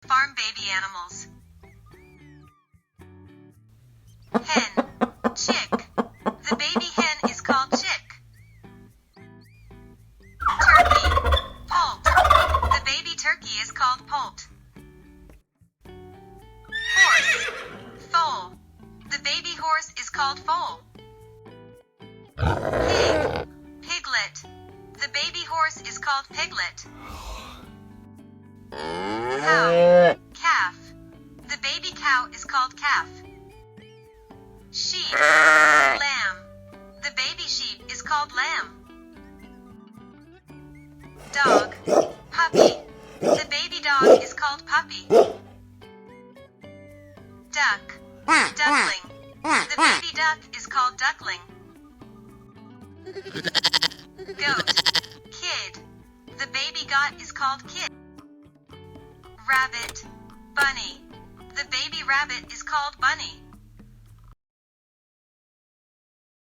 Farm baby animals. Hen, chick. The baby hen is called chick. Turkey, poult. The baby turkey is called poult. Horse, foal. The baby horse is called foal. Pig, piglet. The baby horse is called piglet. Cow, calf. The baby cow is called calf. Sheep, lamb. The baby sheep is called lamb. Dog, puppy. The baby dog is called puppy. Duck, duckling. The baby duck is called duckling. Goat, kid. The baby goat is called kid. Rabbit, bunny. The baby rabbit is called bunny.